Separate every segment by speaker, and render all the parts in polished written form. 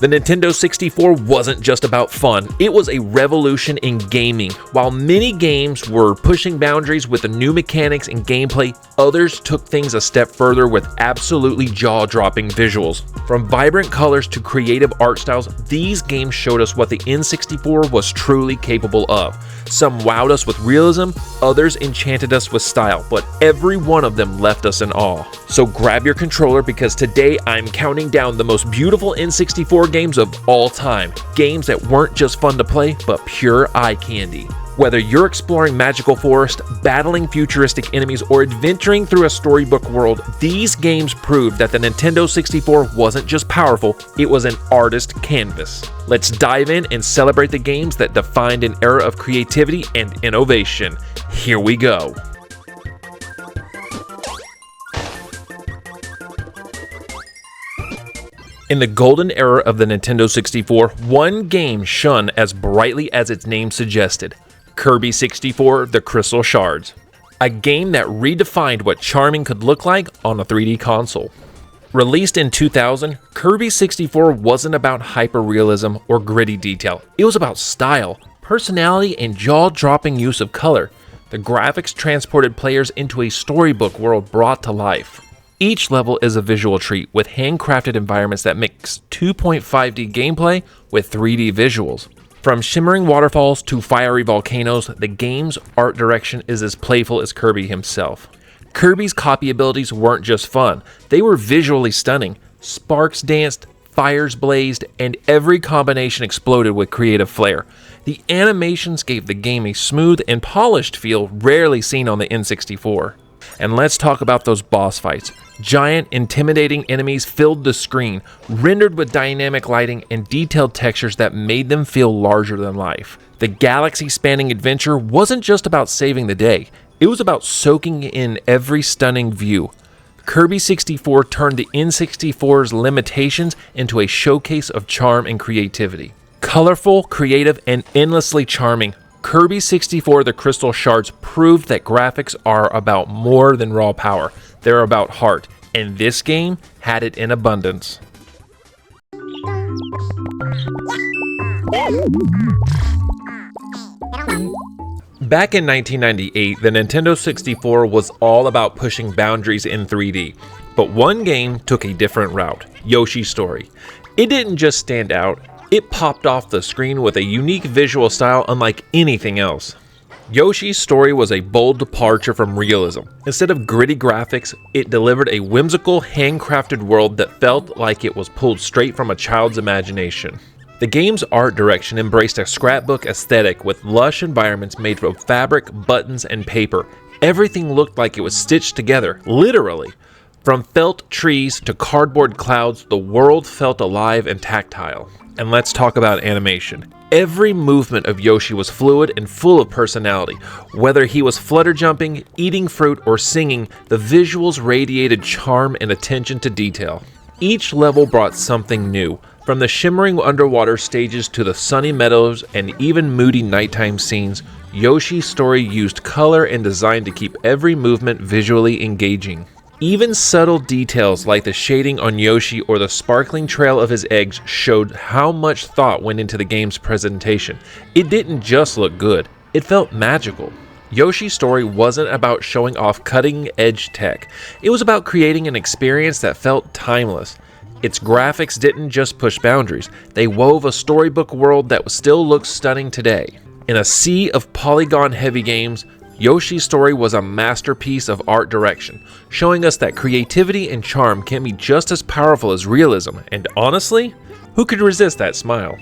Speaker 1: The Nintendo 64 wasn't just about fun, it was a revolution in gaming. While many games were pushing boundaries with the new mechanics and gameplay, others took things a step further with absolutely jaw-dropping visuals. From vibrant colors to creative art styles, these games showed us what the N64 was truly capable of. Some wowed us with realism, others enchanted us with style, but every one of them left us in awe. So grab your controller because today I'm counting down the most beautiful N64 games of all time. Games that weren't just fun to play, but pure eye candy. Whether you're exploring magical forest, battling futuristic enemies, or adventuring through a storybook world, these games proved that the Nintendo 64 wasn't just powerful, it was an artist canvas. Let's dive in and celebrate the games that defined an era of creativity and innovation. Here we go. In the golden era of the Nintendo 64, one game shone as brightly as its name suggested. Kirby 64, The Crystal Shards. A game that redefined what charming could look like on a 3D console. Released in 2000, Kirby 64 wasn't about hyper-realism or gritty detail. It was about style, personality, and jaw-dropping use of color. The graphics transported players into a storybook world brought to life. Each level is a visual treat with handcrafted environments that mix 2.5D gameplay with 3D visuals. From shimmering waterfalls to fiery volcanoes, the game's art direction is as playful as Kirby himself. Kirby's copy abilities weren't just fun, they were visually stunning. Sparks danced, fires blazed, and every combination exploded with creative flair. The animations gave the game a smooth and polished feel rarely seen on the N64. And let's talk about those boss fights. Giant, intimidating enemies filled the screen, rendered with dynamic lighting and detailed textures that made them feel larger than life. The galaxy-spanning adventure wasn't just about saving the day, it was about soaking in every stunning view. Kirby 64 turned the N64's limitations into a showcase of charm and creativity. Colorful, creative, and endlessly charming, Kirby 64 The Crystal Shards proved that graphics are about more than raw power. They're about heart, and this game had it in abundance. Back in 1998, the Nintendo 64 was all about pushing boundaries in 3D, but one game took a different route, Yoshi's Story. It didn't just stand out, it popped off the screen with a unique visual style unlike anything else. Yoshi's Story was a bold departure from realism. Instead of gritty graphics, it delivered a whimsical, handcrafted world that felt like it was pulled straight from a child's imagination. The game's art direction embraced a scrapbook aesthetic with lush environments made of fabric, buttons, and paper. Everything looked like it was stitched together, literally. From felt trees to cardboard clouds, the world felt alive and tactile. And let's talk about animation. Every movement of Yoshi was fluid and full of personality. Whether he was flutter jumping, eating fruit, or singing, the visuals radiated charm and attention to detail. Each level brought something new, from the shimmering underwater stages to the sunny meadows and even moody nighttime scenes. Yoshi's Story used color and design to keep every movement visually engaging. Even subtle details like the shading on Yoshi or the sparkling trail of his eggs showed how much thought went into the game's presentation. It didn't just look good, it felt magical. Yoshi's Story wasn't about showing off cutting-edge tech. It was about creating an experience that felt timeless. Its graphics didn't just push boundaries, they wove a storybook world that still looks stunning today. In a sea of polygon-heavy games, Yoshi's Story was a masterpiece of art direction, showing us that creativity and charm can be just as powerful as realism, and honestly, who could resist that smile?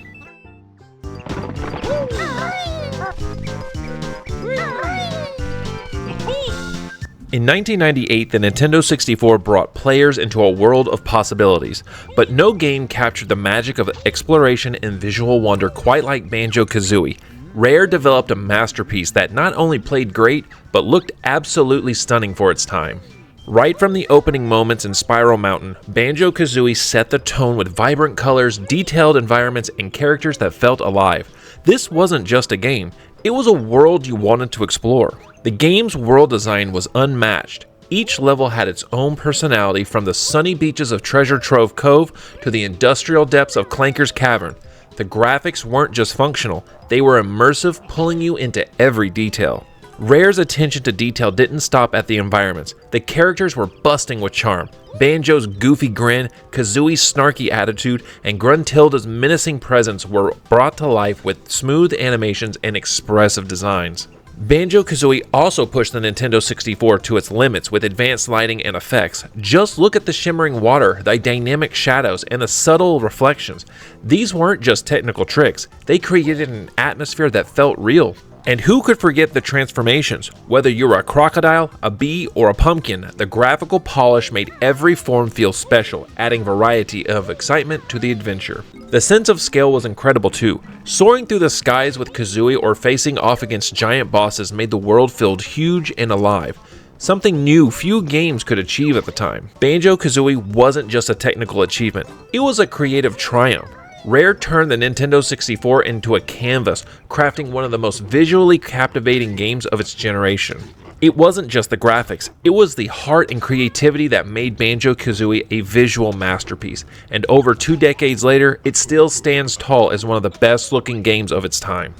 Speaker 1: In 1998, the Nintendo 64 brought players into a world of possibilities, but no game captured the magic of exploration and visual wonder quite like Banjo-Kazooie. Rare developed a masterpiece that not only played great, but looked absolutely stunning for its time. Right from the opening moments in Spiral Mountain, Banjo-Kazooie set the tone with vibrant colors, detailed environments, and characters that felt alive. This wasn't just a game, it was a world you wanted to explore. The game's world design was unmatched. Each level had its own personality, from the sunny beaches of Treasure Trove Cove to the industrial depths of Clanker's Cavern. The graphics weren't just functional, they were immersive, pulling you into every detail. Rare's attention to detail didn't stop at the environments. The characters were busting with charm. Banjo's goofy grin, Kazooie's snarky attitude, and Gruntilda's menacing presence were brought to life with smooth animations and expressive designs. Banjo-Kazooie also pushed the Nintendo 64 to its limits with advanced lighting and effects. Just look at the shimmering water, the dynamic shadows, and the subtle reflections. These weren't just technical tricks, they created an atmosphere that felt real. And who could forget the transformations? Whether you're a crocodile, a bee, or a pumpkin, the graphical polish made every form feel special, adding variety of excitement to the adventure. The sense of scale was incredible too. Soaring through the skies with Kazooie or facing off against giant bosses made the world feel huge and alive. Something new few games could achieve at the time. Banjo-Kazooie wasn't just a technical achievement, it was a creative triumph. Rare turned the Nintendo 64 into a canvas, crafting one of the most visually captivating games of its generation. It wasn't just the graphics, it was the heart and creativity that made Banjo-Kazooie a visual masterpiece, and over 2 decades later, it still stands tall as one of the best looking games of its time.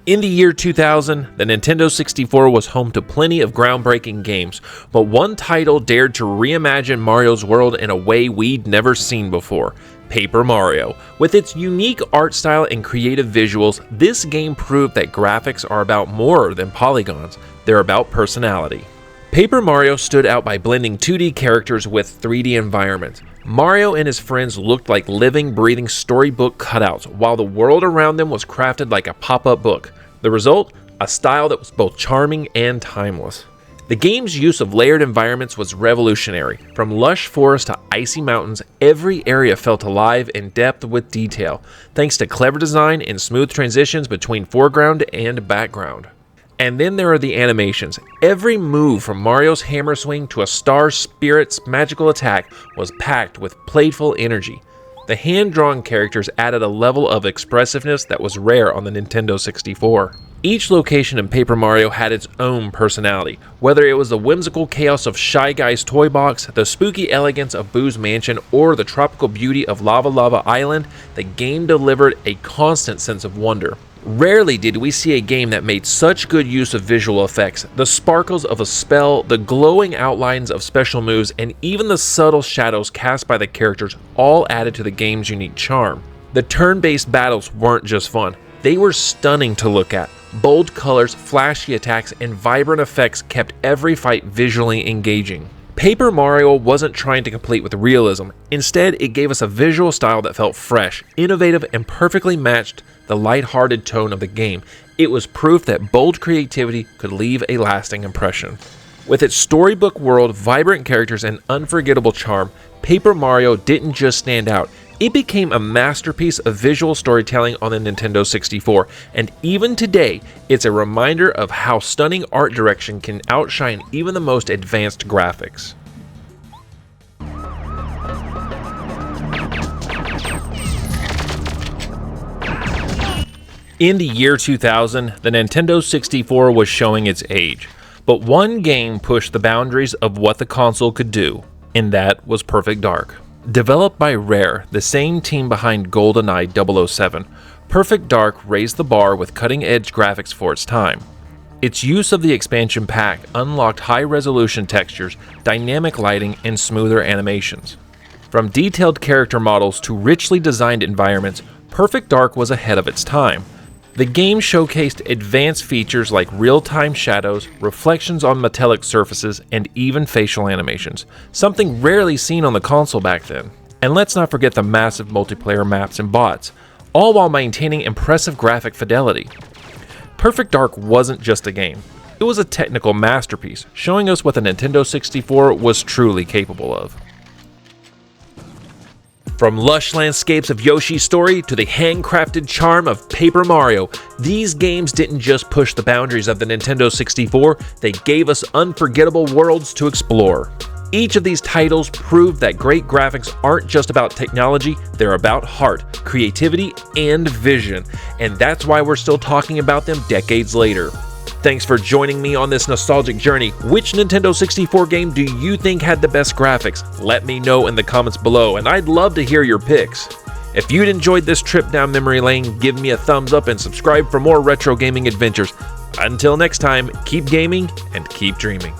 Speaker 1: In the year 2000, the Nintendo 64 was home to plenty of groundbreaking games, but one title dared to reimagine Mario's world in a way we'd never seen before: Paper Mario. With its unique art style and creative visuals, this game proved that graphics are about more than polygons, they're about personality. Paper Mario stood out by blending 2D characters with 3D environments. Mario and his friends looked like living, breathing storybook cutouts, while the world around them was crafted like a pop-up book. The result? A style that was both charming and timeless. The game's use of layered environments was revolutionary. From lush forests to icy mountains, every area felt alive in depth with detail, thanks to clever design and smooth transitions between foreground and background. And then there are the animations. Every move, from Mario's hammer swing to a star spirit's magical attack, was packed with playful energy. The hand-drawn characters added a level of expressiveness that was rare on the Nintendo 64. Each location in Paper Mario had its own personality, whether it was the whimsical chaos of Shy Guy's toy box, the spooky elegance of Boo's mansion, or the tropical beauty of Lava Lava Island. The game delivered a constant sense of wonder. Rarely did we see a game that made such good use of visual effects. The sparkles of a spell, the glowing outlines of special moves, and even the subtle shadows cast by the characters all added to the game's unique charm. The turn-based battles weren't just fun, they were stunning to look at. Bold colors, flashy attacks, and vibrant effects kept every fight visually engaging. Paper Mario wasn't trying to compete with realism. Instead, it gave us a visual style that felt fresh, innovative, and perfectly matched the light-hearted tone of the game. It was proof that bold creativity could leave a lasting impression. With its storybook world, vibrant characters, and unforgettable charm, Paper Mario didn't just stand out. It became a masterpiece of visual storytelling on the Nintendo 64, and even today, it's a reminder of how stunning art direction can outshine even the most advanced graphics. In the year 2000, the Nintendo 64 was showing its age, but one game pushed the boundaries of what the console could do, and that was Perfect Dark. Developed by Rare, the same team behind GoldenEye 007, Perfect Dark raised the bar with cutting-edge graphics for its time. Its use of the expansion pack unlocked high-resolution textures, dynamic lighting, and smoother animations. From detailed character models to richly designed environments, Perfect Dark was ahead of its time. The game showcased advanced features like real-time shadows, reflections on metallic surfaces, and even facial animations, something rarely seen on the console back then. And let's not forget the massive multiplayer maps and bots, all while maintaining impressive graphic fidelity. Perfect Dark wasn't just a game, it was a technical masterpiece, showing us what the Nintendo 64 was truly capable of. From lush landscapes of Yoshi's Story to the handcrafted charm of Paper Mario, these games didn't just push the boundaries of the Nintendo 64, they gave us unforgettable worlds to explore. Each of these titles proved that great graphics aren't just about technology, they're about heart, creativity, and vision. And that's why we're still talking about them decades later. Thanks for joining me on this nostalgic journey. Which Nintendo 64 game do you think had the best graphics? Let me know in the comments below, and I'd love to hear your picks. If you'd enjoyed this trip down memory lane, give me a thumbs up and subscribe for more retro gaming adventures. Until next time, keep gaming and keep dreaming.